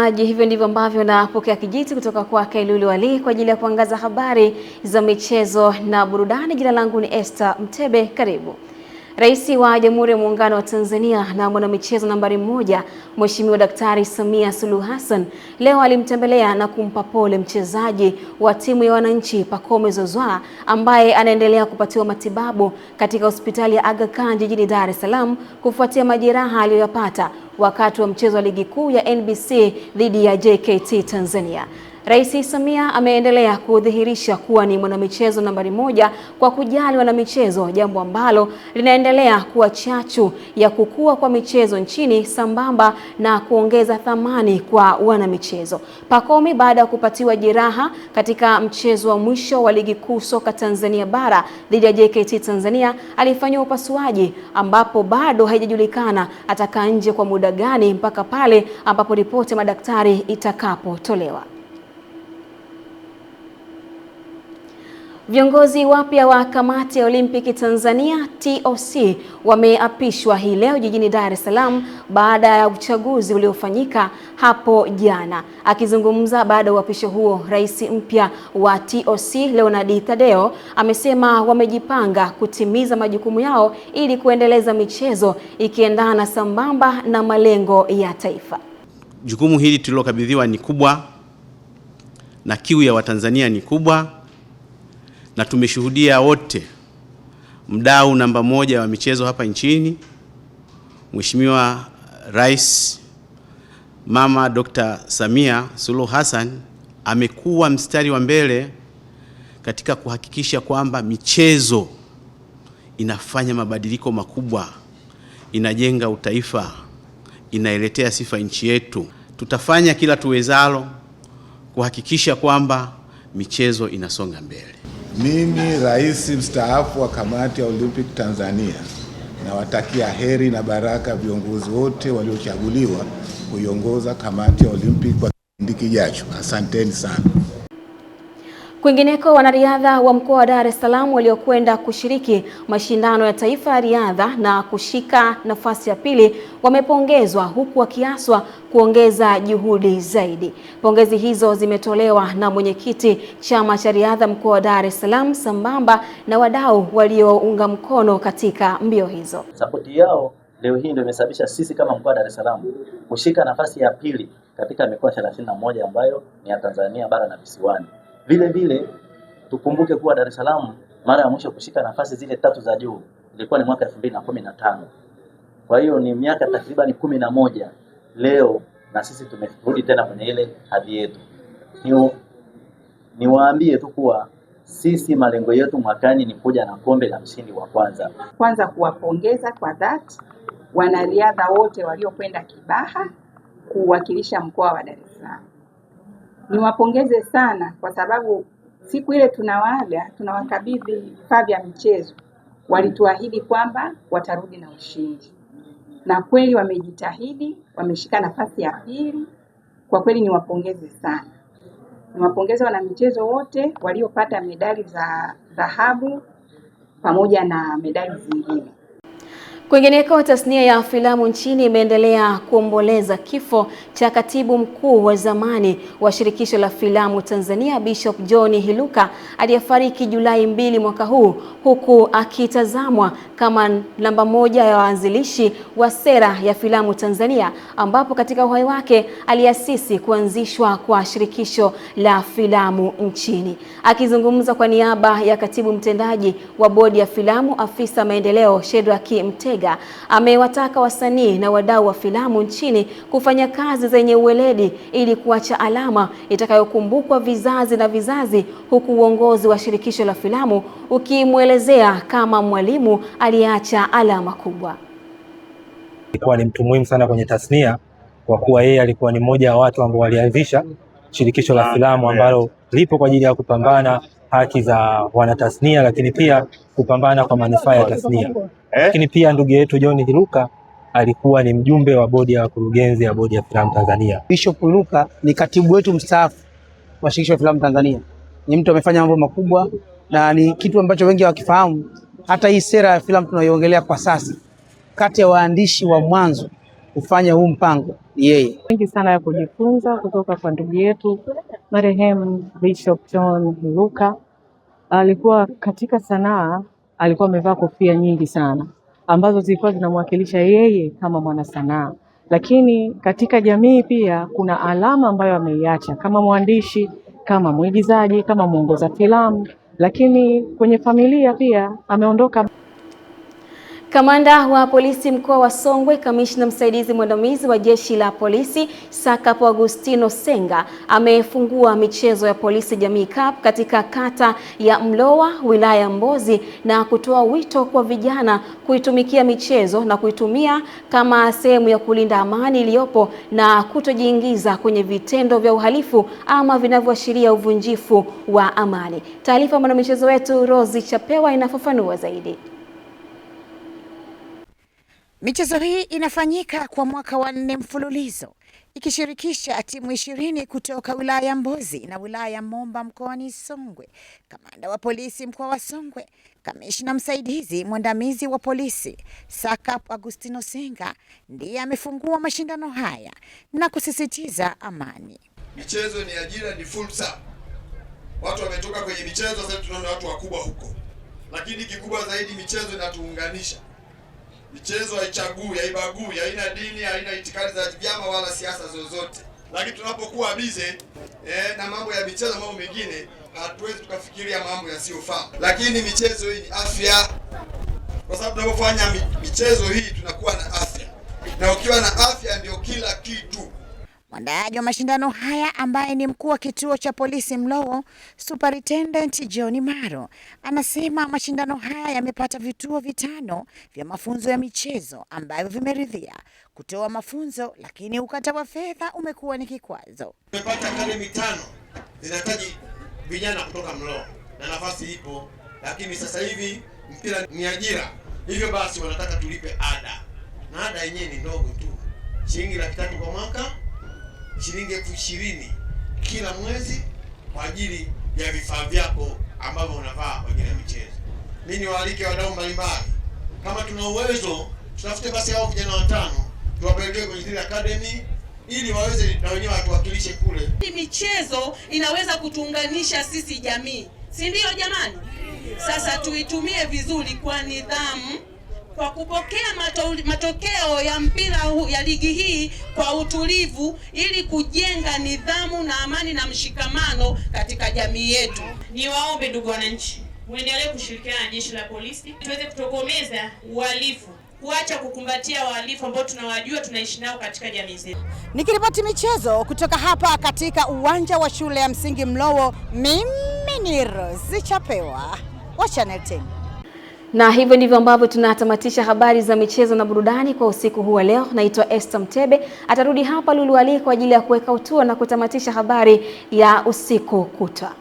Mtazamaji, hivyo ndivyo ambavyo napokea kijiti kutoka kwake Lulu Ali kwa ajili ya kuangaza habari za michezo na burudani. Jina langu ni Esther Mtebe, karibu. Rais wa Jamhuri ya Muungano wa Tanzania na mwanamichezo nambari 1 Mheshimiwa Daktari Samia Suluhu Hassan leo alimtembelea na kumpa pole mchezaji wa timu ya wananchi Pacome Zouzoua ambaye anaendelea kupatiwa matibabu katika hospitali ya Aga Khan jijini Dar es Salaam kufuatia majeraha aliyoyapata wakati wa mchezo wa ligi kuu ya NBC dhidi ya JKT Tanzania. Rais Samia ameendelea kudhihirisha kuwa ni mwanamichezo nambari 1 kwa kujali wanamichezo, jambo ambalo linaendelea kuwa chachu ya kukua kwa michezo nchini sambamba na kuongeza thamani kwa wanamichezo. Pacome, baada ya kupatiwa jeraha katika mchezo wa mwisho wa ligi kuu soka Tanzania bara dhidi ya JKT Tanzania, alifanyiwa upasuaji ambapo bado haijajulikana atakaa nje kwa muda gani mpaka pale ambapo ripoti ya madaktari itakapotolewa. Viongozi wapya wa Kamati ya Olimpiki Tanzania TOC wameapishwa hii leo jijini Dar es Salaam baada ya uchaguzi uliofanyika hapo jana. Akizungumza baada ya uapisho huo, rais mpya wa TOC Leonard Tadeo amesema wamejipanga kutimiza majukumu yao ili kuendeleza michezo ikiendana sambamba na malengo ya taifa. Jukumu hili tulilokabidhiwa ni kubwa na kiu ya Watanzania ni kubwa, na tumeshuhudia wote mdau namba 1 wa michezo hapa nchini, Mheshimiwa Rais Mama Dr. Samia Suluhu Hassan amekuwa mstari wa mbele katika kuhakikisha kwamba michezo inafanya mabadiliko makubwa, inajenga utaifa, inailetea sifa nchi yetu. Tutafanya kila tuwezalo kuhakikisha kwamba michezo inasonga mbele. Mimi rais mstaafu wa Kamati ya Olimpiki Tanzania nawatakia heri na baraka viongozi wote waliochaguliwa kuiongoza Kamati ya Olimpiki kwa kipindi kijacho. Asanteni sana. Kwingineko, wanariadha wa mkoa wa Dar es Salaam waliokwenda kushiriki mashindano ya taifa ya riadha na kushika nafasi ya pili wamepongezwa huku wakiaswa kuongeza juhudi zaidi. Pongezi hizo zimetolewa na mwenyekiti chama cha riadha mkoa wa Dar es Salaam sambamba na wadau waliounga mkono katika mbio hizo. Sapoti yao leo hii ndio imesababisha sisi kama mkoa wa Dar es Salaam kushika nafasi ya pili katika mikoa 31 ambayo ni ya Tanzania bara na visiwani. Vile vile tukumbuke kuwa Dar es Salaam mara ya mwisho kushika nafasi zile 3 za juu ilikuwa ni mwaka 2015. Kwa hiyo ni miaka takriban 11 leo na sisi tumerudi tena kwenye ile hadhi yetu. Niwaambie tu kuwa sisi malengo yetu mwakani ni kuja na kombe la mshindi wa kwanza. Kwanza kuwapongeza kwa dhati wanariadha wote waliokwenda Kibaha kuwakilisha mkoa wa Dar es Salaam. Niwapongeze sana kwa sababu siku ile tunawakabidhi vifaa vya michezo, walituahidi kwamba watarudi na ushindi. Na kweli wamejitahidi, wameshika nafasi ya pili. Kwa kweli niwapongeze sana. Niwapongeze wanamichezo wote waliopata medali za dhahabu pamoja na medali zingine. Kwingineko, tasnia ya filamu nchini imeendelea kuomboleza kifo cha katibu mkuu wa zamani wa shirikisho la filamu Tanzania Bishop John Hiluka aliyefariki Julai 2 mwaka huu, huku akitazamwa kama namba 1 ya waanzilishi wa sera ya filamu Tanzania, ambapo katika uhai wake aliasisi kuanzishwa kwa shirikisho la filamu nchini. Akizungumza kwa niaba ya katibu mtendaji wa bodi ya filamu, afisa maendeleo Shedrack Mtega amewataka wasanii na wadau wa filamu nchini kufanya kazi zenye uweledi ili kuacha alama itakayokumbukwa vizazi na vizazi, huku uongozi wa shirikisho la filamu ukimwelezea kama mwalimu aliyeacha alama kubwa. Alikuwa ni mtu muhimu sana kwenye tasnia kwa kuwa yeye alikuwa ni mmoja wa watu ambao walianzisha shirikisho la filamu ambalo lipo kwa ajili ya kupambana haki za wanatasnia, lakini pia kupambana kwa manufaa ya tasnia. Lakini pia ndugu yetu John Hiluka alikuwa ni mjumbe wa bodi ya wakurugenzi ya bodi ya filamu Tanzania. Bishop Hiluka ni katibu wetu mstaafu wa shirikisho la filamu Tanzania. Ni mtu amefanya mambo makubwa na ni kitu ambacho wengi hawakifahamu. Hata hii sera ya filamu tunayoongelea kwa sasa, kati ya waandishi wa mwanzo kufanya huu mpango ni yeye. Mengi sana ya kujifunza kutoka kwa ndugu yetu marehemu Bishop John Luka. Alikuwa katika sanaa, alikuwa amevaa kofia nyingi sana ambazo zilikuwa zinamwakilisha yeye kama mwana sanaa, lakini katika jamii pia kuna alama ambayo ameiacha kama mwandishi, kama mwigizaji, kama mwongoza filamu, lakini kwenye familia pia ameondoka. Kamanda wa polisi mkoa wa Songwe, kamishna msaidizi mwandamizi wa jeshi la polisi SACP Agustino Senga amefungua michezo ya polisi jamii cup katika kata ya Mlowa wilaya ya Mbozi na kutoa wito kwa vijana kuitumikia michezo na kuitumia kama sehemu ya kulinda amani iliyopo na kutojiingiza kwenye vitendo vya uhalifu ama vinavyoashiria uvunjifu wa amani. Taarifa mwana michezo wetu Rozi Chapewa inafafanua zaidi. Michezo hii inafanyika kwa mwaka wa 4 mfululizo ikishirikisha timu 20 kutoka wilaya ya Mbozi na wilaya ya Momba mkoani Songwe. Kamanda wa polisi mkoa wa Songwe, kamishna msaidizi mwandamizi wa polisi SACP Agustino Senga ndiye amefungua mashindano haya na kusisitiza amani. Michezo ni ajira, ni fursa. Watu wametoka kwenye michezo, sasa tunaona watu wakubwa huko, lakini kikubwa zaidi michezo inatuunganisha. Michezo haichagui, haibagui, haina dini, haina itikadi za vyama wala siasa zozote. Lakini tunapokuwa bize na mambo ya michezo, mambo mengine, hatuwezi tukafikiria mambo yasiyofaa. Lakini michezo hii ni afya. Kwa sababu tunapofanya michezo hii tunakuwa na afya. Na ukiwa na afya ndio kila kitu. Mwandaaji wa mashindano haya ambaye ni mkuu wa kituo cha polisi Mlowo, Superintendent John Maro, anasema mashindano haya yamepata vituo 5 vya mafunzo ya michezo ambavyo vimeridhia kutoa mafunzo, lakini ukata wa fedha umekuwa ni kikwazo. Tumepata academy 5 zinahitaji vijana kutoka Mlowo na nafasi ipo, lakini sasa hivi mpira ni ajira. Hivyo basi wanataka tulipe ada. Na ada yenyewe ni ndogo tu. Shilingi 300 kwa mwaka. Shilingi 20,000 kila mwezi kwa ajili ya vifaa vyako ambavyo unavaa kwa ajili ya michezo. Mimi niwaalike wadau mbalimbali, kama tuna uwezo tutafute basi hao vijana 5 tuwapeleke kwenye zile academy ili waweze na wenyewe watuwakilishe kule. Michezo inaweza kutuunganisha sisi jamii, si ndio jamani? Sasa tuitumie vizuri kwa nidhamu, kwa kupokea matokeo ya mpira ya ligi hii kwa utulivu, ili kujenga nidhamu na amani na mshikamano katika jamii yetu. Niwaombe ndugu wananchi, muendelee kushirikiana na jeshi la polisi tuweze kutokomeza uhalifu, kuacha kukumbatia wahalifu ambao tunawajua tunaishi nao katika jamii zetu. Nikiripoti michezo kutoka hapa katika uwanja wa shule ya msingi Mlowo, mimi ni Rozi Chapewa wa Channel 10. Na hivyo ndivyo ambavyo tunatamatisha habari za michezo na burudani kwa usiku huu wa leo. Naitwa Esther Mtebe. Atarudi hapa Lulu Ali kwa ajili ya kuweka utua na kutamatisha habari ya usiku kutwa.